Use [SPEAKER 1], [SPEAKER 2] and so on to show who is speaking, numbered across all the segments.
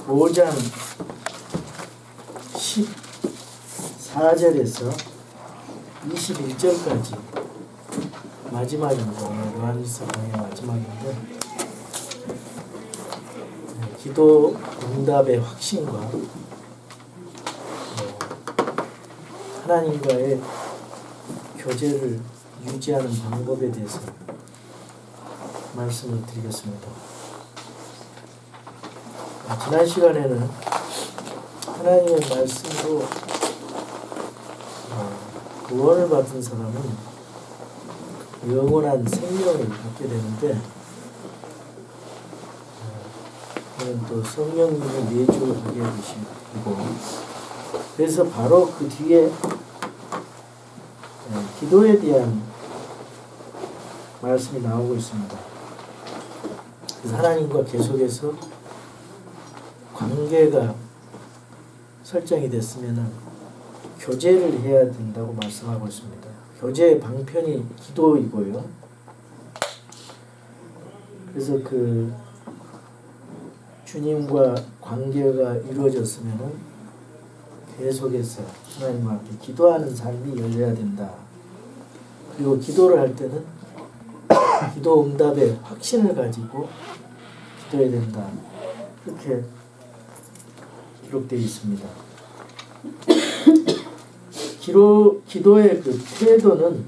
[SPEAKER 1] 5장 14절에서 21절까지 마지막입니다. 요한일서 강의 마지막인데, 기도 응답의 확신과 하나님과의 교제를 유지하는 방법에 대해서 말씀을 드리겠습니다. 지난 시간에는 하나님의 말씀으로 구원을 받은 사람은 영원한 생명을 갖게 되는데, 그는 또 성령님의 내주를 하게 되시고, 그래서 바로 그 뒤에 기도에 대한 말씀이 나오고 있습니다. 그래서 하나님과 계속해서 관계가 설정이 됐으면 교제를 해야 된다고 말씀하고 있습니다. 교제의 방편이 기도이고요. 그래서 그 주님과 관계가 이루어졌으면 계속해서 하나님 앞에 기도하는 삶이 열려야 된다. 그리고 기도를 할 때는 기도 응답의 확신을 가지고 기도해야 된다. 이렇게 기록되어 있습니다. 기도의 그 태도는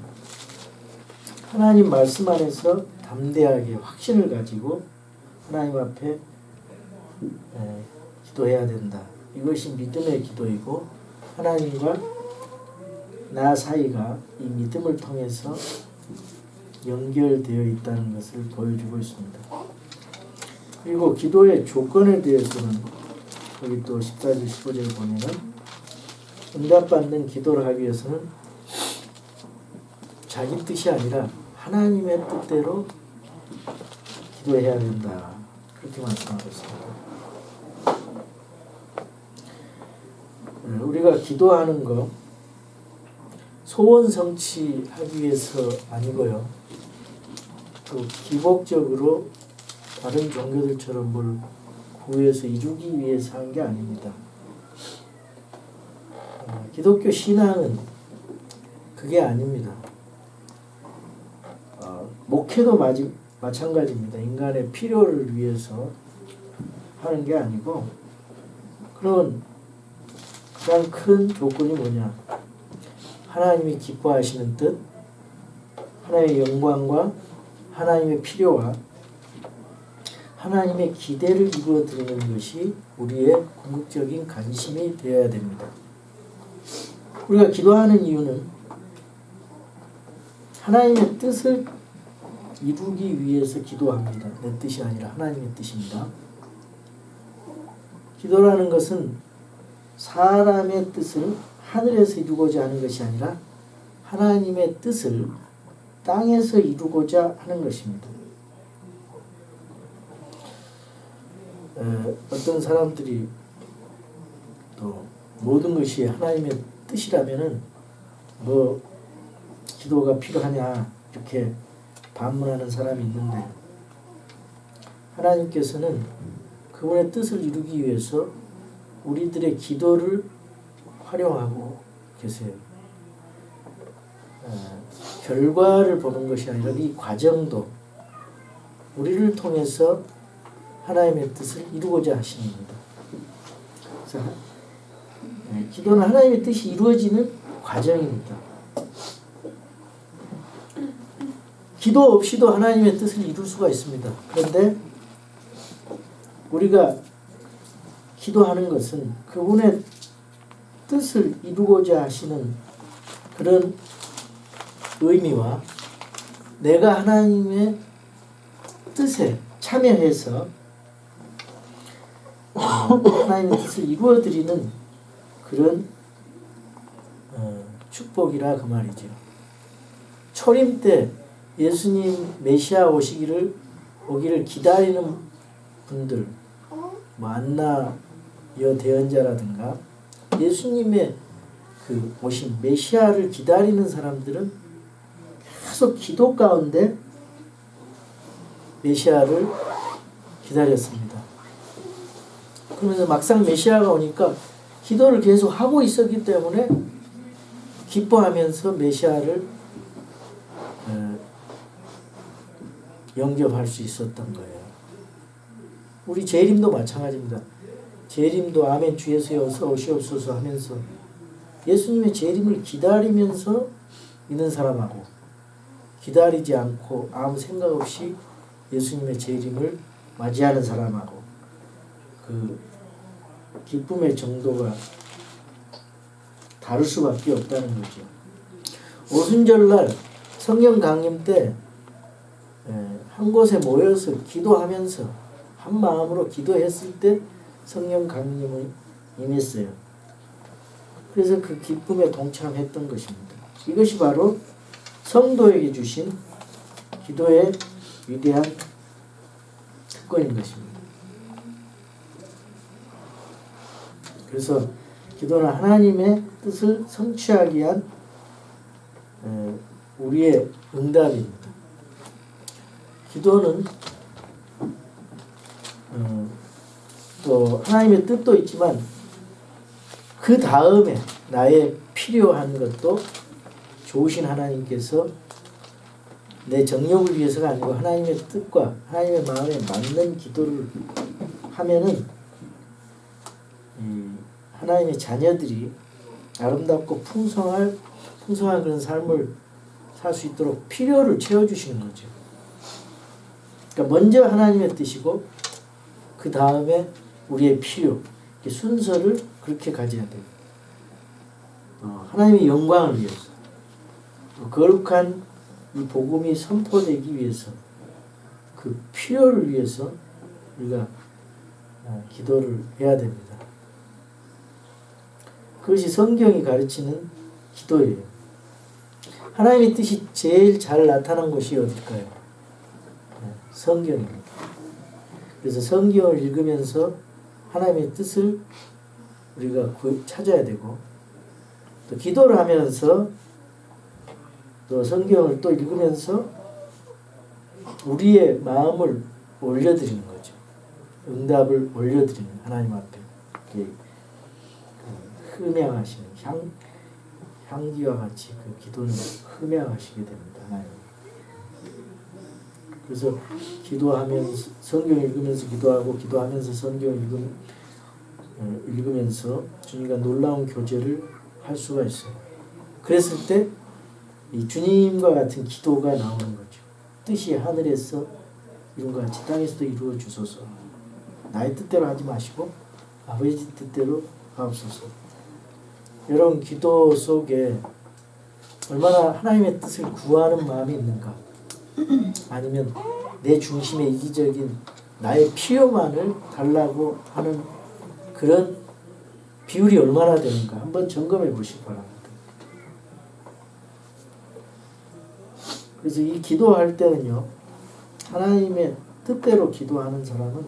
[SPEAKER 1] 하나님 말씀 안에서 담대하게 확신을 가지고 하나님 앞에 기도해야 된다. 이것이 믿음의 기도이고, 하나님과 나 사이가 이 믿음을 통해서 연결되어 있다는 것을 보여주고 있습니다. 그리고 기도의 조건에 대해서는 여기 또 14절 15절 보면은, 응답받는 기도를 하기 위해서는 자기 뜻이 아니라 하나님의 뜻대로 기도해야 된다. 그렇게 말씀하고 있습니다. 우리가 기도하는 거 소원 성취하기 위해서 아니고요. 또 기복적으로 다른 종교들처럼 뭘 구해서 이루기 위해서 한 게 아닙니다. 기독교 신앙은 그게 아닙니다. 목회도 마찬가지입니다. 인간의 필요를 위해서 하는 게 아니고, 그런 가장 큰 조건이 뭐냐? 하나님이 기뻐하시는 뜻, 하나님의 영광과 하나님의 필요와 하나님의 기대를 이루어드리는 것이 우리의 궁극적인 관심이 되어야 됩니다. 우리가 기도하는 이유는 하나님의 뜻을 이루기 위해서 기도합니다. 내 뜻이 아니라 하나님의 뜻입니다. 기도라는 것은 사람의 뜻을 하늘에서 이루고자 하는 것이 아니라 하나님의 뜻을 땅에서 이루고자 하는 것입니다. 어떤 사람들이 또 모든 것이 하나님의 뜻이라면은 뭐 기도가 필요하냐 이렇게 반문하는 사람이 있는데, 하나님께서는 그분의 뜻을 이루기 위해서 우리들의 기도를 활용하고 계세요. 결과를 보는 것이 아니라 이 과정도 우리를 통해서 하나님의 뜻을 이루고자 하시는 겁니다. 그래서 기도는 하나님의 뜻이 이루어지는 과정입니다. 기도 없이도 하나님의 뜻을 이룰 수가 있습니다. 그런데 우리가 기도하는 것은 그분의 뜻을 이루고자 하시는 그런 의미와 내가 하나님의 뜻에 참여해서 하나님의 뜻을 이루어드리는 그런 축복이라 그 말이죠. 초림 때 예수님 메시아 오기를 기다리는 분들, 뭐 안나 여대언자라든가 예수님의 그 오신 메시아를 기다리는 사람들은 계속 기도 가운데 메시아를 기다렸습니다. 그러면서 막상 메시아가 오니까 기도를 계속 하고 있었기 때문에 기뻐하면서 메시아를 영접할 수 있었던 거예요. 우리 재림도 마찬가지입니다. 재림도 아멘 주 예수여 어서 오시옵소서 하면서 예수님의 재림을 기다리면서 있는 사람하고 기다리지 않고 아무 생각 없이 예수님의 재림을 맞이하는 사람하고 그 기쁨의 정도가 다를 수밖에 없다는 거죠. 오순절날 성령 강림 때 한 곳에 모여서 기도하면서 한 마음으로 기도했을 때 성령 강림을 임했어요. 그래서 그 기쁨에 동참했던 것입니다. 이것이 바로 성도에게 주신 기도의 위대한 특권인 것입니다. 그래서 기도는 하나님의 뜻을 성취하기 위한 우리의 응답입니다. 기도는 또 하나님의 뜻도 있지만 그 다음에 나의 필요한 것도 좋으신 하나님께서 내 정욕을 위해서가 아니고 하나님의 뜻과 하나님의 마음에 맞는 기도를 하면은 하나님의 자녀들이 아름답고 풍성한 그런 삶을 살 수 있도록 필요를 채워주시는 거죠. 그러니까 먼저 하나님의 뜻이고 그 다음에 우리의 필요, 순서를 그렇게 가져야 돼요. 하나님의 영광을 위해서, 거룩한 이 복음이 선포되기 위해서, 그 필요를 위해서 우리가 기도를 해야 됩니다. 그것이 성경이 가르치는 기도예요. 하나님의 뜻이 제일 잘 나타난 곳이 어딜까요? 성경입니다. 그래서 성경을 읽으면서 하나님의 뜻을 우리가 찾아야 되고 또 기도를 하면서 또 성경을 또 읽으면서 우리의 마음을 올려드리는 거죠. 응답을 올려드리는 하나님 앞에 흠양하시는 향기와 같이 그 기도는 흠양하시게 됩니다. 하나님. 그래서 기도하면서 성경 읽으면서 기도하고 기도하면서 성경 읽으면서 주님과 놀라운 교제를 할 수가 있어요. 그랬을 때 이 주님과 같은 기도가 나오는 거죠. 뜻이 하늘에서 이룬 것 같이 땅에서도 이루어 주소서. 나의 뜻대로 하지 마시고 아버지 뜻대로 하옵소서. 여러분 기도 속에 얼마나 하나님의 뜻을 구하는 마음이 있는가? 아니면 내 중심의 이기적인 나의 필요만을 달라고 하는 그런 비율이 얼마나 되는가 한번 점검해 보시기 바랍니다. 그래서 이 기도할 때는요, 하나님의 뜻대로 기도하는 사람은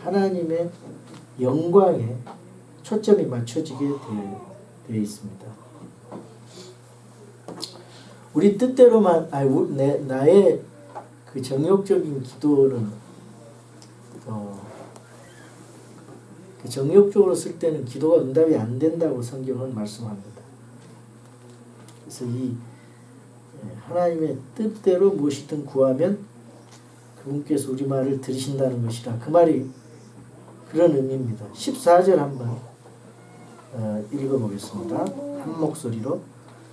[SPEAKER 1] 하나님의 영광에 초점이 맞춰지게 되어 있습니다. 우리 뜻대로만 나의 그 정욕적인 기도는 그 정욕적으로 쓸 때는 기도가 응답이 안 된다고 성경은 말씀합니다. 그래서 이 하나님의 뜻대로 무엇이든 구하면 그분께서 우리 말을 들으신다는 것이라 그 말이 그런 의미입니다. 14절 한번 읽어보겠습니다. 한 목소리로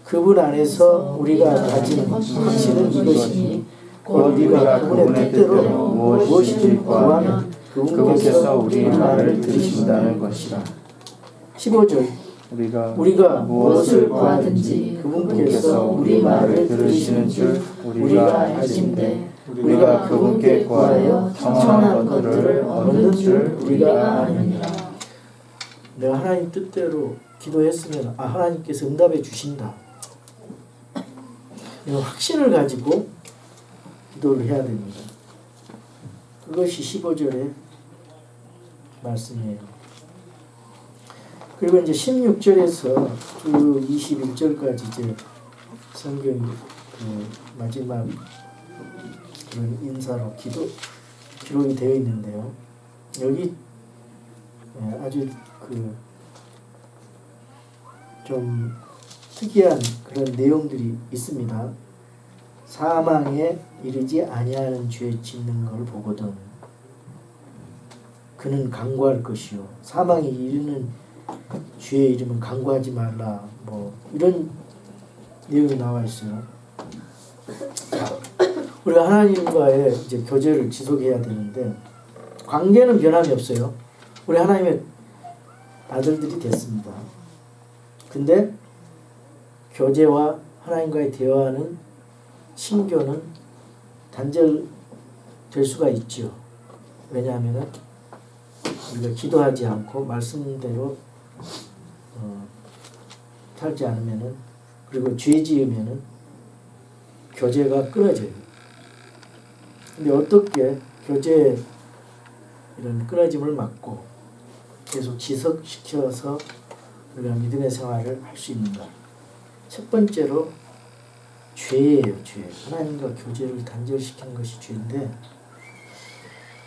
[SPEAKER 1] 그분 안에서 우리가 가진 확신은 이것이니 곧 우리가 그분의 뜻대로 무엇이든 구하면 그분께서 우리 말을 들으신다는 것이라. 15절 우리가 무엇을 구하든지 그분께서 우리 말을 들으시는 줄 우리가 알진대 우리가 그분께 구하여 청하는 것들을 얻는 줄 우리가 아느니라. 내가 하나님 뜻대로 기도했으면 하나님께서 응답해 주신다. 이런 확신을 가지고 기도를 해야 됩니다. 그것이 15절의 말씀이에요. 그리고 이제 16절에서 그 21절까지 이제 성경이 마지막 그런 인사로 기록이 되어 있는데요. 여기 아주 좀 특이한 그런 내용들이 있습니다. 사망에 이르지 아니하는 죄 짓는 걸 보거든 그는 강구할 것이요 사망에 이르는 죄에 이르면 강구하지 말라 뭐 이런 내용이 나와 있어요. 우리가 하나님과의 이제 교제를 지속해야 되는데 관계는 변함이 없어요. 우리 하나님의 아들들이 됐습니다. 근데 교제와 하나님과의 대화는 신교는 단절될 수가 있죠. 왜냐하면 우리가 기도하지 않고 말씀대로 살지 않으면은 그리고 죄 지으면은 교제가 끊어져요. 근데 어떻게 교제의 이런 끊어짐을 막고 계속 지속시켜서 우리가 믿음의 생활을 할 수 있는가? 첫 번째로 죄예요. 죄. 하나님과 교제를 단절시키는 것이 죄인데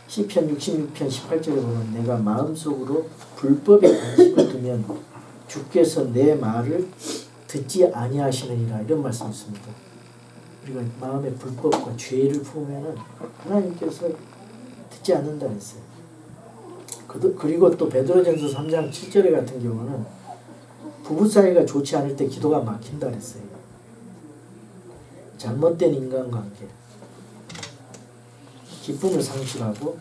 [SPEAKER 1] 시편 66편 18절에 보면 내가 마음속으로 불법에 관심을 두면 주께서 내 말을 듣지 아니하시느니라 이런 말씀이 있습니다. 우리가 마음에 불법과 죄를 품으면 하나님께서 듣지 않는다 했어요. 그리고 또 베드로전서 3장 7절에 같은 경우는 부부 사이가 좋지 않을 때 기도가 막힌다 그랬어요. 잘못된 인간관계, 기쁨을 상실하고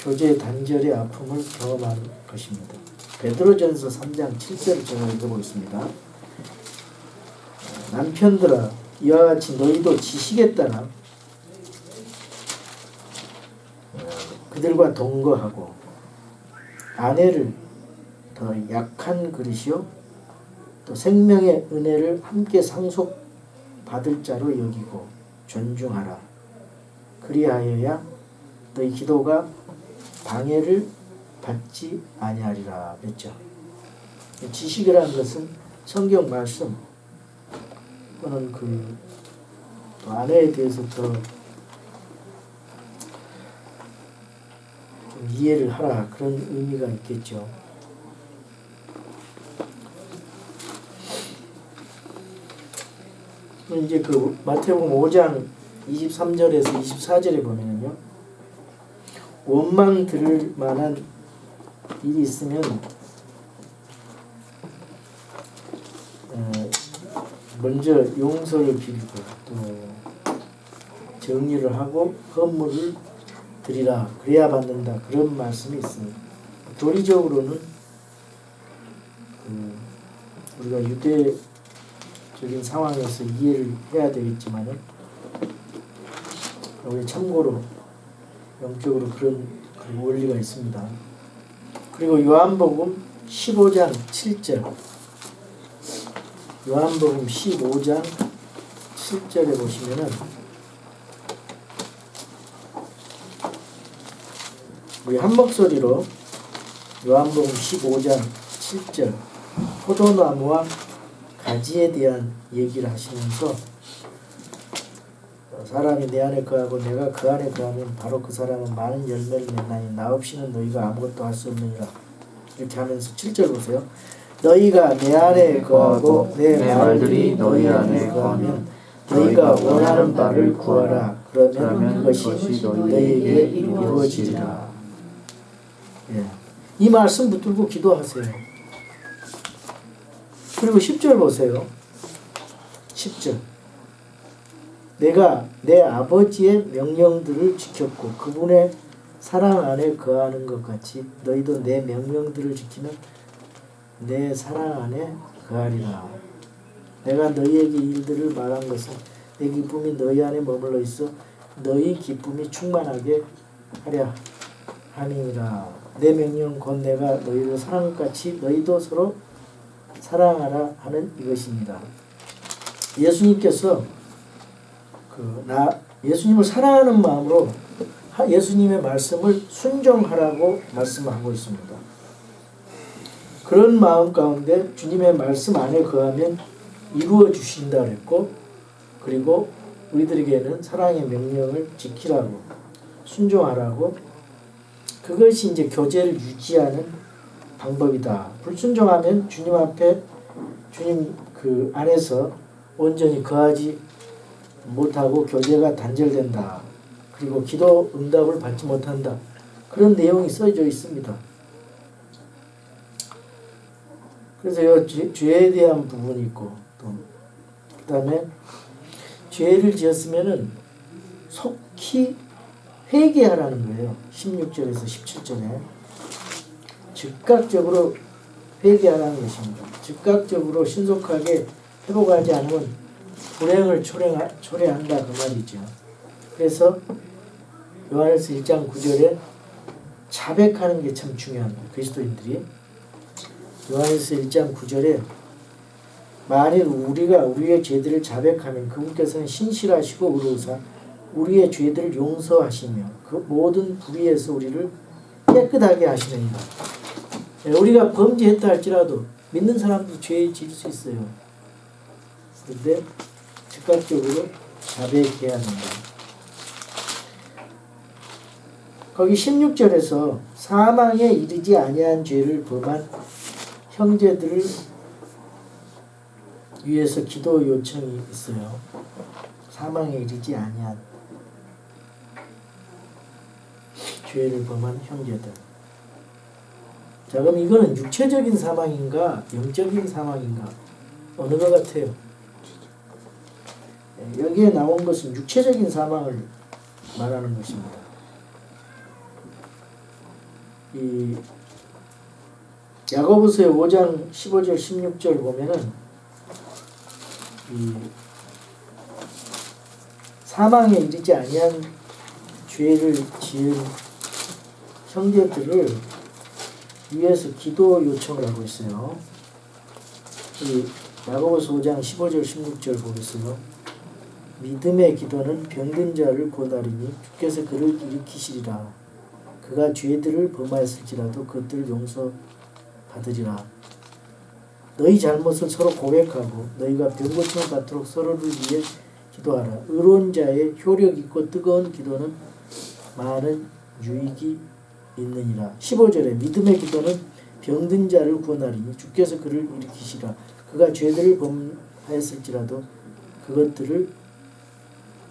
[SPEAKER 1] 교제의 단절의 아픔을 경험하는 것입니다. 베드로전서 3장 7절을 제가 읽어보겠습니다. 남편들아 이와 같이 너희도 지식에 따라 그들과 동거하고 아내를 더 약한 그릇이요 또 생명의 은혜를 함께 상속받을 자로 여기고 존중하라. 그리하여야 너희 기도가 방해를 받지 아니하리라 그랬죠. 지식이라는 것은 성경 말씀 또는 또 아내에 대해서 더 좀 이해를 하라 그런 의미가 있겠죠. 이제 마태복음 5장 23절에서 24절에 보면은요. 원망 들을 만한 일이 있으면 먼저 용서를 빌고 또 정리를 하고 헌물을 드리라 그래야 받는다 그런 말씀이 있습니다. 도리적으로는 우리가 유대적인 상황에서 이해를 해야 되겠지만은 우리 참고로 영적으로 그런 원리가 있습니다. 그리고 요한복음 15장 7절 요한복음 15장 7절에 보시면은 우리 한 목소리로 요한복음 15장 7절 포도나무와 가지에 대한 얘기를 하시면서 사람이 내 안에 거하고 내가 그 안에 거하면 바로 그 사람은 많은 열매를 맺나니 나 없이는 너희가 아무것도 할 수 없느니라 이렇게 하면서 7절 보세요. 너희가 내 안에 거하고 내 말들이 너희 안에 거하면 너희가 원하는 바를 구하라. 그러면 그것이 너희에게 이루어지리라. 예. 이 말씀 붙들고 기도하세요. 그리고 10절 보세요. 10절 내가 내 아버지의 명령들을 지켰고 그분의 사랑 안에 거하는 것 같이 너희도 내 명령들을 지키면 내 사랑 안에 거하리라. 내가 너희에게 일들을 말한 것은 내 기쁨이 너희 안에 머물러 있어 너희 기쁨이 충만하게 하려 함이니라. 내 명령 곧 내가 너희를 사랑같이 너희도 서로 사랑하라 하는 이것입니다. 예수님께서 예수님을 사랑하는 마음으로 예수님의 말씀을 순종하라고 말씀하고 있습니다. 그런 마음 가운데 주님의 말씀 안에 거하면 이루어 주신다 그랬고 그리고 우리들에게는 사랑의 명령을 지키라고 순종하라고 그것이 이제 교제를 유지하는 방법이다. 불순종하면 주님 앞에 주님 그 안에서 온전히 거하지 못하고 교제가 단절된다. 그리고 기도 응답을 받지 못한다. 그런 내용이 써져 있습니다. 그래서 이 죄에 대한 부분이 있고 또 그다음에 죄를 지었으면은 속히 회개하라는 거예요. 16절에서 17절에 즉각적으로 회개하라는 것입니다. 즉각적으로 신속하게 회복하지 않으면 불행을 초래한다 그 말이죠. 그래서 요한일서 1장 9절에 자백하는 게 참 중요합니다. 그리스도인들이 요한일서 1장 9절에 만일 우리가 우리의 죄들을 자백하면 그분께서는 신실하시고 의로우사 우리의 죄들을 용서하시며 그 모든 불의에서 우리를 깨끗하게 하시느니라. 우리가 범죄했다 할지라도 믿는 사람도 죄에 질 수 있어요. 그런데 즉각적으로 자백해야 한다. 거기 16절에서 사망에 이르지 아니한 죄를 범한 형제들을 위해서 기도 요청이 있어요. 사망에 이르지 아니한 죄를 범한 형제들. 자, 그럼 이거는 육체적인 사망인가 영적인 사망인가 어느 것 같아요? 여기에 나온 것은 육체적인 사망을 말하는 것입니다. 이 야고보서의 5장 15절 16절 보면은 이 사망에 이르지 아니한 죄를 지은 형제들을 위해서 기도 요청을 하고 있어요. 이 야고보서 5장 15절 16절 보겠어요. 믿음의 기도는 병든 자를 고나리니 주께서 그를 일으키시리라. 그가 죄들을 범하였을지라도 그것들을 용서받으리라. 너희 잘못을 서로 고백하고 너희가 병 고침을 받도록 서로를 위해 기도하라. 의로운 자의 효력 있고 뜨거운 기도는 많은 유익이 있느니라. 15절에 믿음의 기도는 병든 자를 구원하리니 주께서 그를 일으키시라. 그가 죄들을 범하였을지라도 그것들을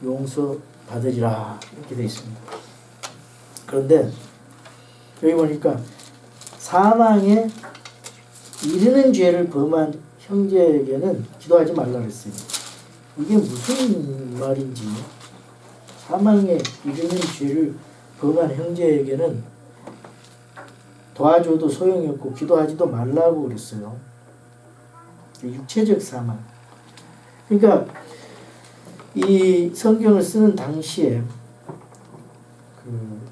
[SPEAKER 1] 용서받으리라. 이렇게 되어 있습니다. 그런데 여기 보니까 사망에 이르는 죄를 범한 형제에게는 기도하지 말라 그랬어요. 이게 무슨 말인지, 사망에 이르는 죄를 범한 형제에게는 도와줘도 소용이 없고 기도하지도 말라고 그랬어요. 육체적 사망. 그러니까 이 성경을 쓰는 당시에 그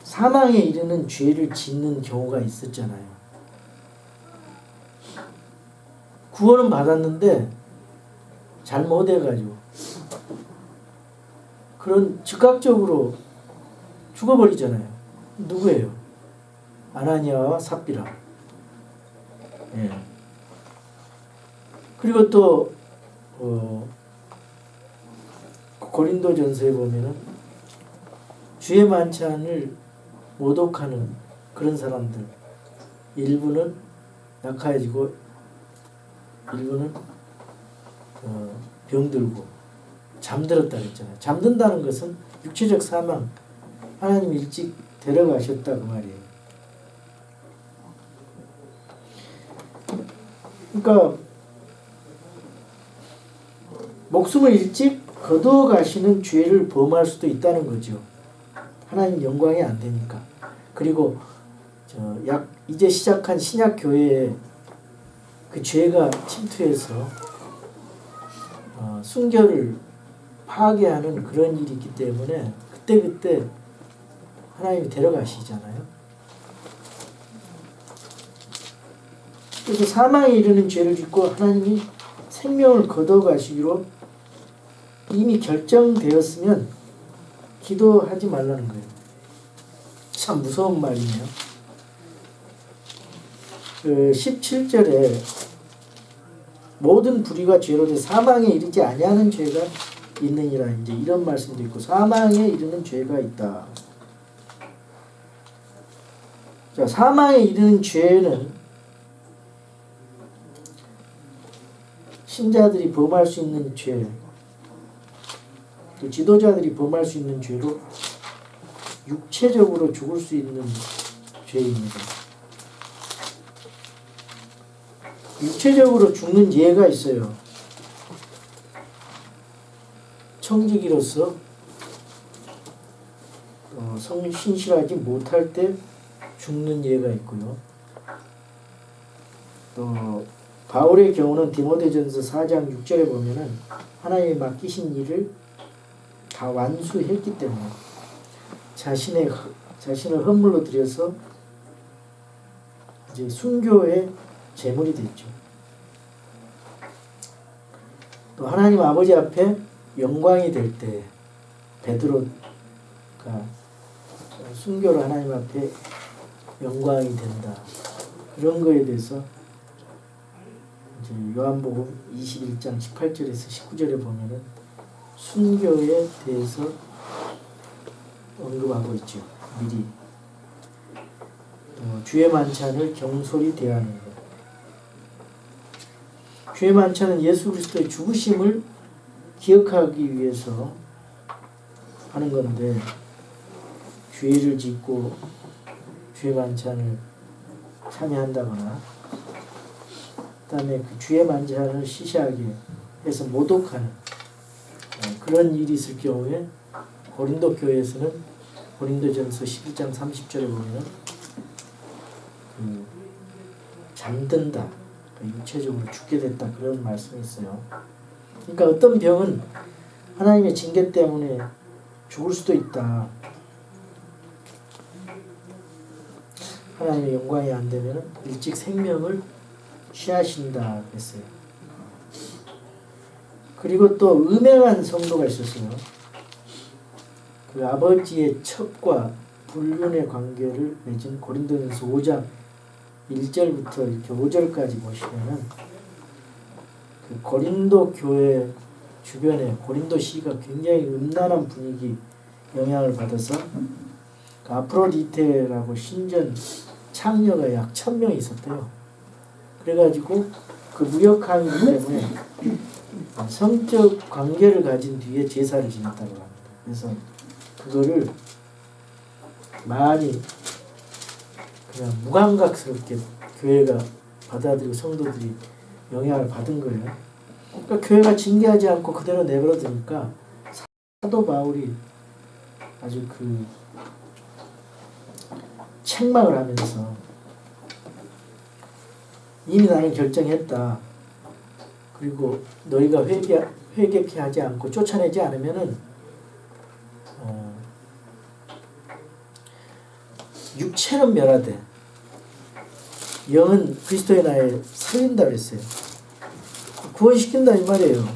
[SPEAKER 1] 사망에 이르는 죄를 짓는 경우가 있었잖아요. 구원은 받았는데 잘못해가지고 그런 즉각적으로 죽어버리잖아요. 누구예요? 아나니아와 삽비라. 예. 그리고 또 고린도전서에 보면은 주의 만찬을 모독하는 그런 사람들, 일부는 약해지고 일부는 병들고 잠들었다 그랬잖아요. 잠든다는 것은 육체적 사망, 하나님 일찍 데려가셨다 그 말이에요. 그러니까 목숨을 일찍 거두어 가시는 죄를 범할 수도 있다는 거죠. 하나님 영광이 안 되니까. 그리고 이제 시작한 신약 교회에 그 죄가 침투해서 순결을 파괴하는 그런 일이 있기 때문에 그때 하나님이 데려가시잖아요. 그래서 사망에 이르는 죄를 짓고 하나님이 생명을 거둬가시기로 이미 결정되었으면 기도하지 말라는 거예요. 참 무서운 말이네요. 17절에 모든 불의가 죄로 돼 사망에 이르지 아니하는 죄가 있느니라, 이제 이런 말씀도 있고 사망에 이르는 죄가 있다. 자, 사망에 이르는 죄는 신자들이 범할 수 있는 죄, 또 지도자들이 범할 수 있는 죄로 육체적으로 죽을 수 있는 죄입니다. 육체적으로 죽는 예가 있어요. 청지기로서 성신실하지 못할 때 죽는 예가 있고요. 또 바울의 경우는 디모데전서 4장 6절에 보면은 하나님이 맡기신 일을 다 완수했기 때문에 자신을 헌물로 드려서 이제 순교의 제물이 됐죠. 또 하나님 아버지 앞에 영광이 될 때 베드로가 순교로 하나님 앞에 영광이 된다. 그런 거에 대해서 이제 요한복음 21장 18절에서 19절에 보면은 순교에 대해서 언급하고 있죠. 미리 주의 만찬을 경솔히 대하는 것. 주의 만찬은 예수 그리스도의 죽으심을 기억하기 위해서 하는 건데, 죄를 짓고 주의 만찬을 참여한다거나 그 다음에 그 주의 만찬을 시시하게 해서 모독하는 그런 일이 있을 경우에 고린도 교회에서는 고린도전서 11장 30절에 보면 잠든다, 육체적으로 죽게 됐다, 그런 말씀이 있어요. 그러니까 어떤 병은 하나님의 징계 때문에 죽을 수도 있다. 하나님의 영광이 안 되면 일찍 생명을 취하신다 그랬어요. 그리고 또 음행한 성도가 있었어요. 그 아버지의 첩과 불륜의 관계를 맺은 고린도전서 5장 1절부터 이렇게 5절까지 보시면은 그 고린도 교회 주변에 고린도시가 굉장히 음란한 분위기 영향을 받아서 그 아프로디테라고 신전 창녀가 약 1000명 있었대요. 그래가지고 그 무역항이 때문에 성적 관계를 가진 뒤에 제사를 지냈다고 합니다. 그래서 그거를 많이 그냥 무감각스럽게 교회가 받아들이고 성도들이 영향을 받은 거예요. 그러니까 교회가 징계하지 않고 그대로 내버려 두니까 사도 바울이 아주 그 책망을 하면서 이미 나는 결정했다. 그리고 너희가 회개케 하지 않고 쫓아내지 않으면은 육체는 멸하되 영은 그리스도의 나에 살린다 그랬어요. 구원시킨다 이 말이에요.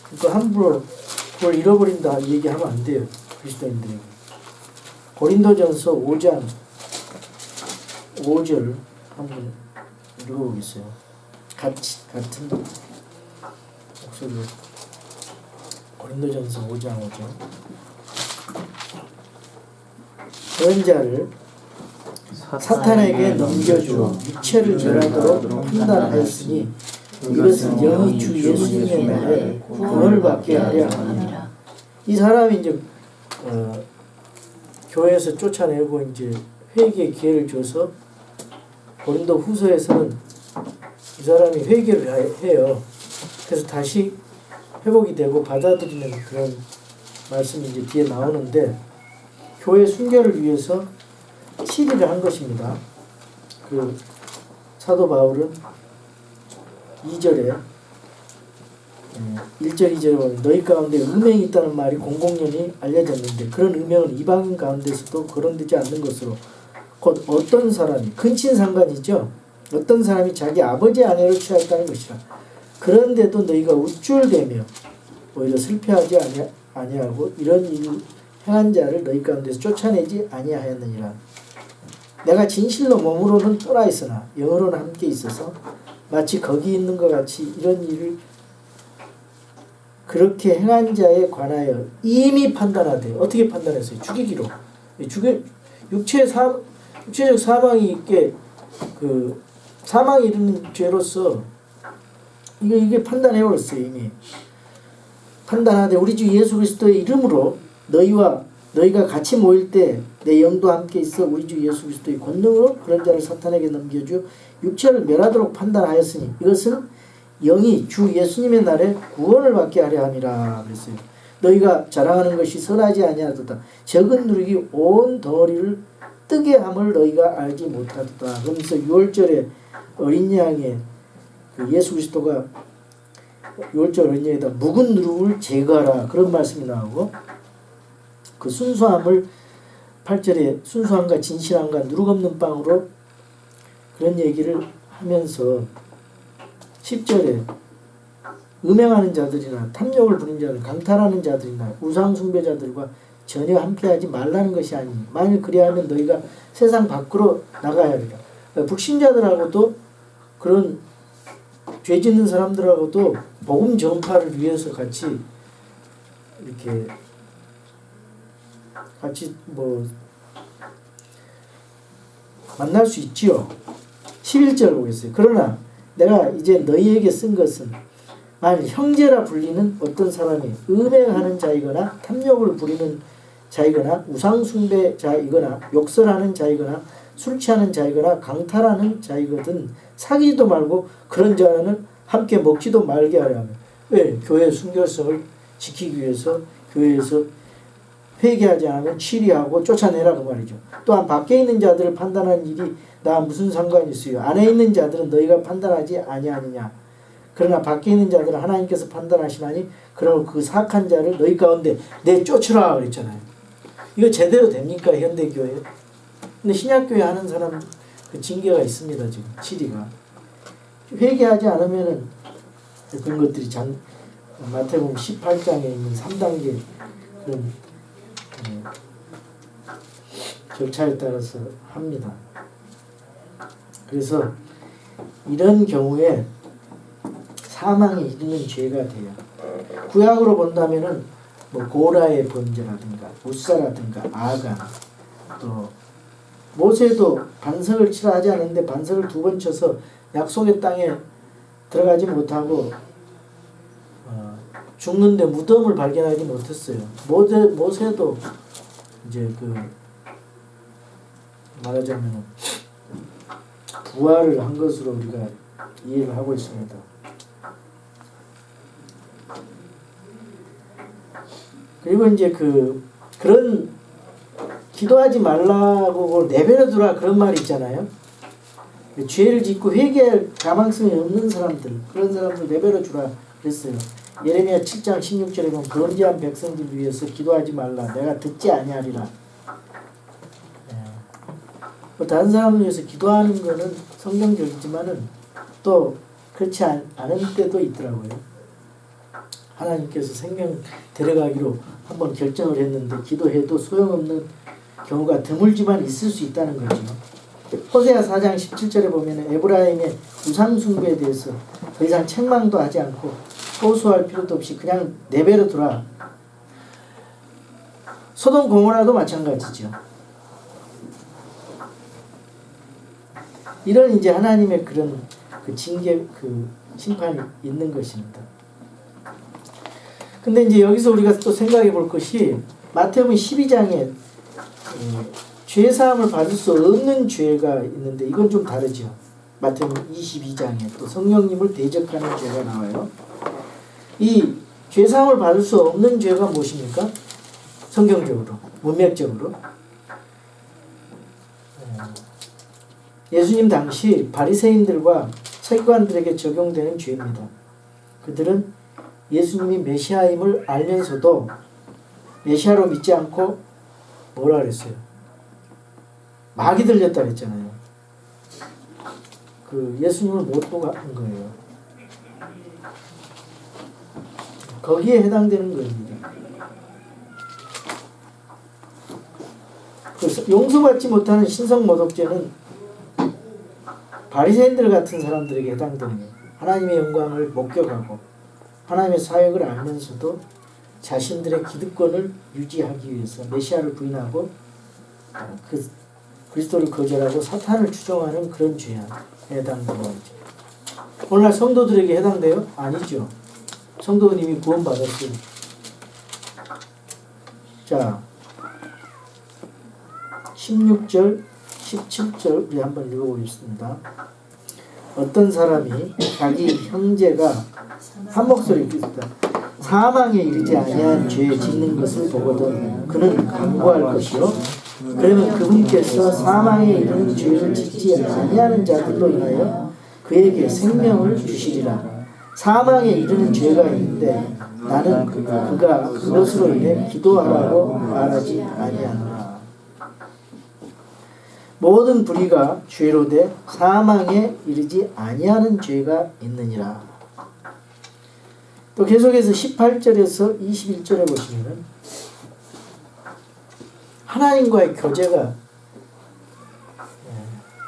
[SPEAKER 1] 그러니까 함부로 그걸 잃어버린다 얘기하면 안 돼요. 그리스도인들에게. 고린도전서 5장 5절 한번 읽어보겠어요. 같은 목소리로. 고린도전서 5장 5절. 그런 자를 사탄에게 넘겨주어 육체를 멸하도록 판단하였으니 이것은 영이 주 예수님의 날에 구원을 받게 하려 함이라. 이 사람이 이제 교회에서 쫓아내고 이제 회개의 기회를 줘서 고린도 후서에서는 이 사람이 회개를 해요. 그래서 다시 회복이 되고 받아들이는 그런 말씀이 이제 뒤에 나오는데, 교회 순교를 위해서 치리를 한 것입니다. 그 사도 바울은 2절에 1절 2절에 보면 너희 가운데 음행이 있다는 말이 공공연히 알려졌는데 그런 음행은 이방인 가운데서도 거론되지 않는 것으로 곧 어떤 사람이 근친상간이죠. 어떤 사람이 자기 아버지 아내를 취하였다는 것이라. 그런데도 너희가 우쭐대며 오히려 슬퍼하지 아니하고 이런 일을 행한 자를 너희 가운데서 쫓아내지 아니하였느니라. 내가 진실로 몸으로는 떠나 있으나 영으로는 함께 있어서 마치 거기 있는 것 같이 이런 일을 그렇게 행한 자에 관하여 이미 판단하되. 어떻게 판단했어요? 죽이기로. 육체적 사망이 있게 그 사망이 이르는 죄로서 이게 판단해 버렸어요. 이미 판단하되 우리 주 예수 그리스도의 이름으로 너희가 같이 모일 때 내 영도 함께 있어 우리 주 예수 그리스도의 권능으로 그런 자를 사탄에게 넘겨주 육체를 멸하도록 판단하였으니 이것은 영이 주 예수님의 날에 구원을 받게 하려 함이라 그랬어요. 너희가 자랑하는 것이 선하지 아니하도다. 적은 누룩이 온 덩어리를 뜨게 함을 너희가 알지 못하도다. 그러면서 6월절에 어린 양의 그 예수 그리스도가 6월절 어린 양에다 묵은 누룩을 제거하라 그런 말씀이 나오고 그 순수함을 8절에 순수함과 진실함과 누룩 없는 빵으로 그런 얘기를 하면서 10절에 음행하는 자들이나 탐욕을 부리는 자들, 강탈하는 자들이나 우상 숭배자들과 전혀 함께하지 말라는 것이 아니니 만일 그리하면 너희가 세상 밖으로 나가야 하리라. 불신자들하고도 그런 죄 짓는 사람들하고도 복음 전파를 위해서 같이 이렇게 같이 만날 수 있지요. 11절 보겠어요. 그러나 내가 이제 너희에게 쓴 것은 만일 형제라 불리는 어떤 사람이 음행하는 자이거나 탐욕을 부리는 자이거나 우상숭배자이거나 욕설하는 자이거나 술 취하는 자이거나 강탈하는 자이거든 사귀지도 말고 그런 자는 함께 먹지도 말게 하려 하며 왜? 교회 순결성을 지키기 위해서 교회에서 회개하지 않으면 치리하고 쫓아내라 그 말이죠. 또한 밖에 있는 자들을 판단하는 일이 나 무슨 상관이 있어요. 안에 있는 자들은 너희가 판단하지 아니하느냐. 그러나 밖에 있는 자들은 하나님께서 판단하시나니 그러면 그 사악한 자를 너희 가운데 내쫓으라 그랬잖아요. 이거 제대로 됩니까 현대교회? 근데 신약교회 하는 사람 그 징계가 있습니다. 지금 치리가 회개하지 않으면은 그런 것들이 마태복음 18장에 있는 3단계 그런 절차에 따라서 합니다. 그래서 이런 경우에 사망에 이르는 죄가 돼요. 구약으로 본다면은 고라의 범죄라든가 우사라든가 아간 또 모세도 반석을 치라 하지 않았는데 반석을 2번 쳐서 약속의 땅에 들어가지 못하고 죽는데 무덤을 발견하지 못했어요. 모세도 이제 말하자면 부활을 한 것으로 우리가 이해를 하고 있습니다. 그리고 이제 그런 기도하지 말라고 내버려 두라 그런 말이 있잖아요. 죄를 짓고 회개할 가망성이 없는 사람들 그런 사람들 내버려 주라 그랬어요. 예레미야 7장 16절에 보면 건지한 백성들 위해서 기도하지 말라 내가 듣지 아니하리라. 다른 사람을 위해서 기도하는 거는 성경적이지만은 또 그렇지 않은 때도 있더라고요. 하나님께서 생명 데려가기로 한번 결정을 했는데 기도해도 소용없는 경우가 드물지만 있을 수 있다는 거죠. 호세아 4장 17절에 보면 에브라임의 우상숭배에 대해서 더 이상 책망도 하지 않고 호소할 필요도 없이 그냥 내버려 두라. 소돔 고모라도 마찬가지죠. 이런 이제 하나님의 그런 징계 심판이 있는 것입니다. 근데 이제 여기서 우리가 또 생각해 볼 것이 마태복음 12장에 죄 사함을 받을 수 없는 죄가 있는데 이건 좀 다르죠. 마태복음 22장에 또 성령님을 대적하는 죄가 나와요. 이 죄 사함을 받을 수 없는 죄가 무엇입니까? 성경적으로, 문맥적으로 예수님 당시 바리새인들과 서기관들에게 적용되는 죄입니다. 그들은 예수님이 메시아임을 알면서도 메시아로 믿지 않고 뭐라 그랬어요? 마귀 들렸다 그랬잖아요. 예수님을 못 보고 한 거예요. 거기에 해당되는 겁니다. 그래서 용서받지 못하는 신성모독죄는 바리새인들 같은 사람들에게 해당되는 거예요. 하나님의 영광을 목격하고 하나님의 사역을 알면서도 자신들의 기득권을 유지하기 위해서 메시아를 부인하고 그 그리스도를 거절하고 사탄을 추종하는 그런 죄에 해당되는 거죠. 오늘날 성도들에게 해당돼요? 아니죠. 성도는 이미 구원받았어요. 자, 16절, 17절 우리 한번 읽어보겠습니다. 어떤 사람이 자기 형제가 한 목소리 읽겠습니다. 사망에 이르지 아니한 죄 짓는 것을 보거든 그는 강구할 것이요 그러면 그분께서 사망에 이르는 죄를 짓지 아니하는 자들로 인하여 그에게 생명을 주시리라. 사망에 이르는 죄가 있는데 나는 그가 그것으로 인해 기도하라고 말하지 아니하노라. 모든 불의가 죄로 돼 사망에 이르지 아니하는 죄가 있느니라. 또 계속해서 18절에서 21절에 보시면은 하나님과의 교제가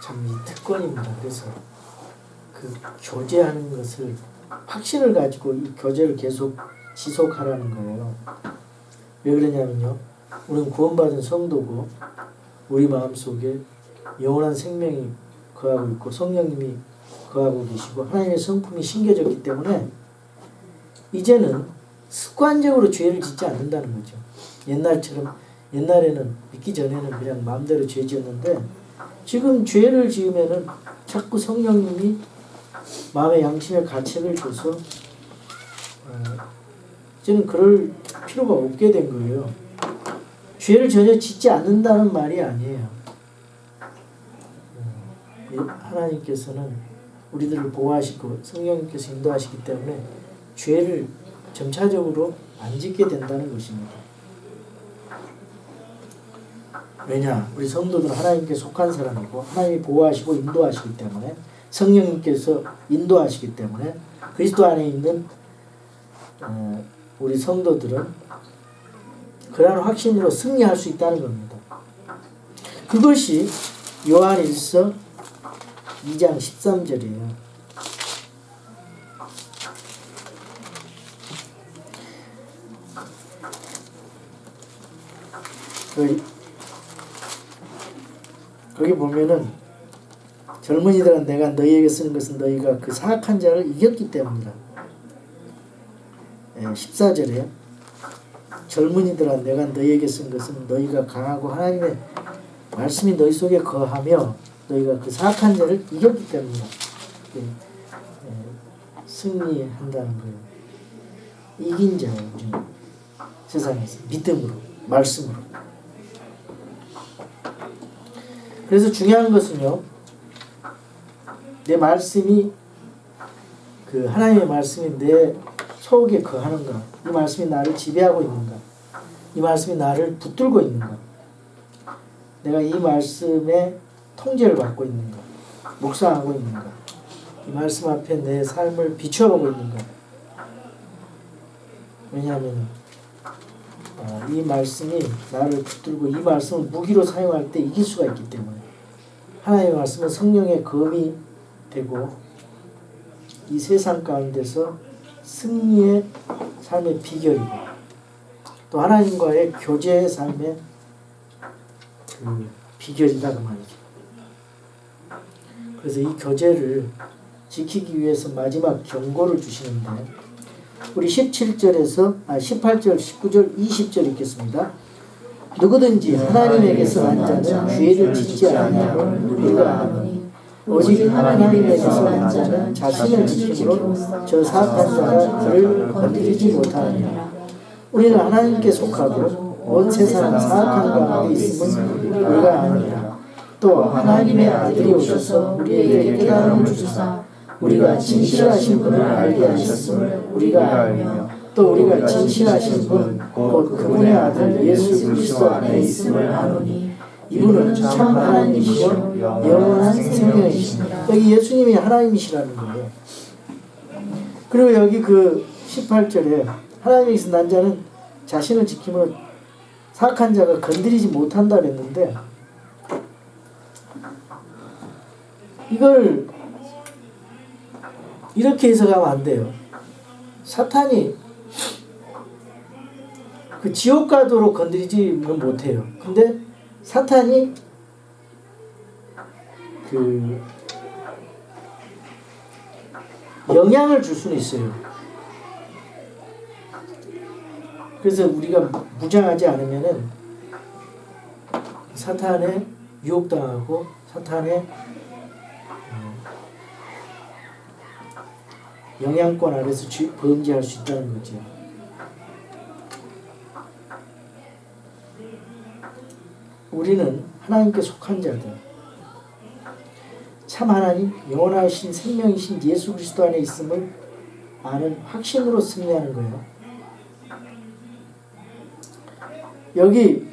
[SPEAKER 1] 참 이 특권입니다. 그래서 그 교제하는 것을 확신을 가지고 이 교제를 계속 지속하라는 거예요. 왜 그러냐면요. 우리는 구원받은 성도고 우리 마음속에 영원한 생명이 거하고 있고 성령님이 거하고 계시고 하나님의 성품이 심겨졌기 때문에 이제는 습관적으로 죄를 짓지 않는다는 거죠. 옛날에는 믿기 전에는 그냥 마음대로 죄 지었는데 지금 죄를 지으면은 자꾸 성령님이 마음의 양심의 가책을 줘서 이제는 그럴 필요가 없게 된 거예요. 죄를 전혀 짓지 않는다는 말이 아니에요. 하나님께서는 우리들을 보호하시고 성령님께서 인도하시기 때문에 죄를 점차적으로 안 짓게 된다는 것입니다. 왜냐? 우리 성도들은 하나님께 속한 사람이고 하나님이 보호하시고 인도하시기 때문에 성령님께서 인도하시기 때문에 그리스도 안에 있는 우리 성도들은 그러한 확신으로 승리할 수 있다는 겁니다. 그것이 요한일서 2장 13절이에요. 거기 보면은 젊은이들은 내가 너희에게 쓰는 것은 너희가 그 사악한 자를 이겼기 때문이라. 14절에 젊은이들아 내가 너희에게 쓴 것은 너희가 강하고 하나님의 말씀이 너희 속에 거하며 너희가 그 사악한 자를 이겼기 때문이라. 승리한다는 거예요. 이긴 자예요. 우리는 세상에서 믿음으로 말씀으로. 그래서 중요한 것은요. 내 말씀이 그 하나님의 말씀이 내 속에 거하는가? 이 말씀이 나를 지배하고 있는가? 이 말씀이 나를 붙들고 있는가? 내가 이 말씀에 통제를 받고 있는가? 묵상하고 있는가? 이 말씀 앞에 내 삶을 비춰보고 있는가? 왜냐하면 이 말씀이 나를 붙들고 이 말씀을 무기로 사용할 때 이길 수가 있기 때문에 하나님의 말씀은 성령의 검이 되고 이 세상 가운데서 승리의 삶의 비결이고 또 하나님과의 교제의 삶의 그 비결이다 그 말이죠. 그래서 이 교제를 지키기 위해서 마지막 경고를 주시는데 우리 18절, 19절, 20절 읽겠습니다. 누구든지 하나님에게서 난 자는 죄를 짓지 아니하고 우리가 아노니 오직 하나님에게서 난 자는 자신을 지킴으로 저 사악한 자가 그를 건드리지 못하느니라. 우리는 하나님께 속하고 온 세상 사악한 가운데 있음을 우리가 아느니라. 또 하나님의 아들이 오셔서 우리에게 깨달음을 주사 우리가 진실하신 분을 알게 하셨음을 우리가 알며 또 우리가 진실하신 분 곧 그분의 아들 예수 그리스도 안에 있음을 아노니 이분은 참 하나님이시요 영원한 생명이십니다. 여기 예수님이 하나님이시라는 거예요. 그리고 여기 그 18절에 하나님에게서 난 자는 자신을 지킴으로 사악한 자가 건드리지 못한다 그랬는데 이걸 이렇게 해석하면 안 돼요. 사탄이 그 지옥 가도록 건드리지는 못해요. 근데 사탄이 그 영향을 줄 수는 있어요. 그래서 우리가 무장하지 않으면은 사탄에 유혹당하고 사탄의 영향권 아래서 범죄할 수 있다는 거죠. 우리는 하나님께 속한 자들, 참 하나님, 영원하신 생명이신 예수 그리스도 안에 있음을 아는 확신으로 승리하는 거예요. 여기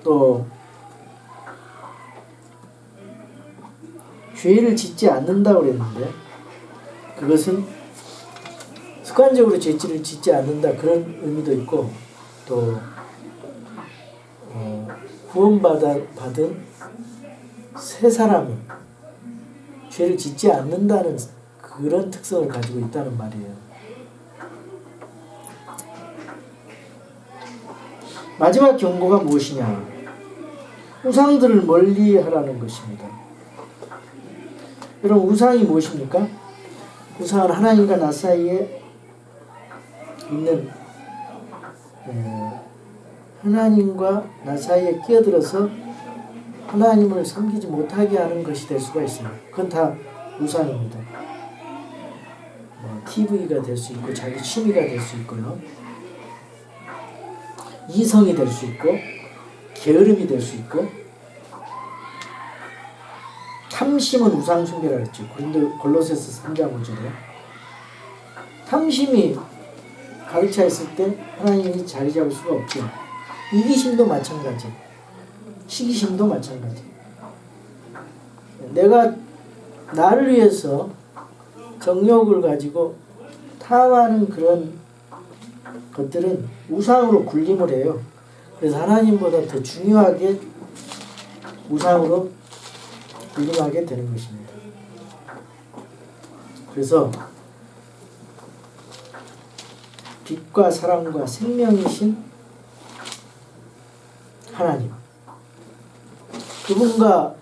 [SPEAKER 1] 또 죄를 짓지 않는다고 그랬는데, 그것은 습관적으로 죄를 짓지 않는다 그런 의미도 있고, 또 구원받은 새 사람은 죄를 짓지 않는다는 그런 특성을 가지고 있다는 말이에요. 마지막 경고가 무엇이냐? 우상들을 멀리하라는 것입니다. 여러분, 우상이 무엇입니까? 우상은 하나님과 나 사이에 있는 하나님과 나 사이에 끼어들어서 하나님을 섬기지 못하게 하는 것이 될 수가 있어요. 그건 다 우상입니다. TV가 될 수 있고 자기 취미가 될 수 있고요. 이성이 될 수 있고 게으름이 될 수 있고, 탐심은 우상 숭배라 했죠. 골로새서 3장 5절에 탐심이 가득 차 있을 때 하나님이 자리 잡을 수가 없죠. 이기심도 마찬가지, 시기심도 마찬가지. 내가 나를 위해서 정욕을 가지고 탐하는 그런 것들은 우상으로 군림을 해요. 그래서 하나님보다 더 중요하게 우상으로 군림하게 되는 것입니다. 그래서 빛과 사랑과 생명이신 하나님, 그분과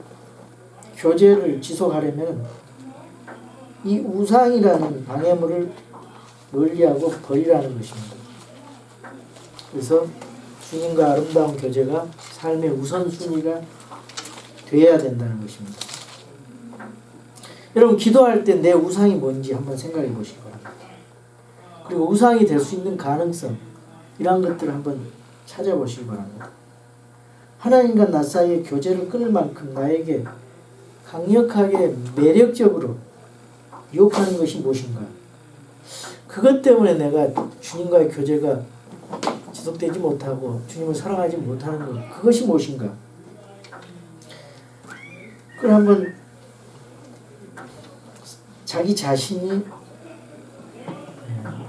[SPEAKER 1] 교제를 지속하려면 이 우상이라는 방해물을 멀리하고 버리라는 것입니다. 그래서 주님과 아름다운 교제가 삶의 우선순위가 되어야 된다는 것입니다. 여러분, 기도할 때 내 우상이 뭔지 한번 생각해 보시기 바랍니다. 그리고 우상이 될 수 있는 가능성, 이런 것들을 한번 찾아보시기 바랍니다. 하나님과 나 사이의 교제를 끊을 만큼 나에게 강력하게 매력적으로 유혹하는 것이 무엇인가? 그것 때문에 내가 주님과의 교제가 지속되지 못하고 주님을 사랑하지 못하는 것, 그것이 무엇인가? 그걸 한번 자기 자신이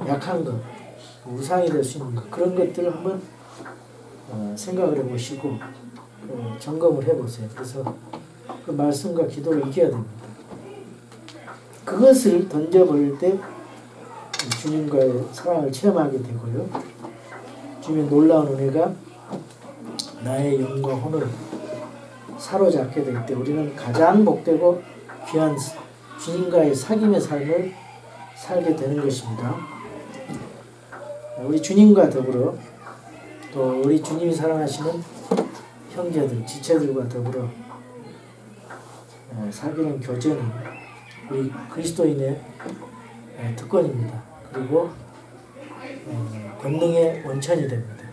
[SPEAKER 1] 약한 것, 우상이 될 수 있는 것, 그런 것들을 한번 생각을 해보시고 점검을 해보세요. 그래서 그 말씀과 기도를 이겨야 됩니다. 그것을 던져버릴 때 주님과의 사랑을 체험하게 되고요. 주님의 놀라운 은혜가 나의 영과 혼을 사로잡게 될 때 우리는 가장 복되고 귀한 주님과의 사귐의 삶을 살게 되는 것입니다. 우리 주님과 더불어 또 우리 주님이 사랑하시는 형제들, 지체들과 더불어 사귀는 교제는 우리 그리스도인의 특권입니다. 그리고 권능의 원천이 됩니다.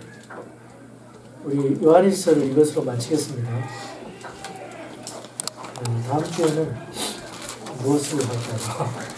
[SPEAKER 1] 우리 요한일서를 이것으로 마치겠습니다. 다음 주에는 무엇을 할까요?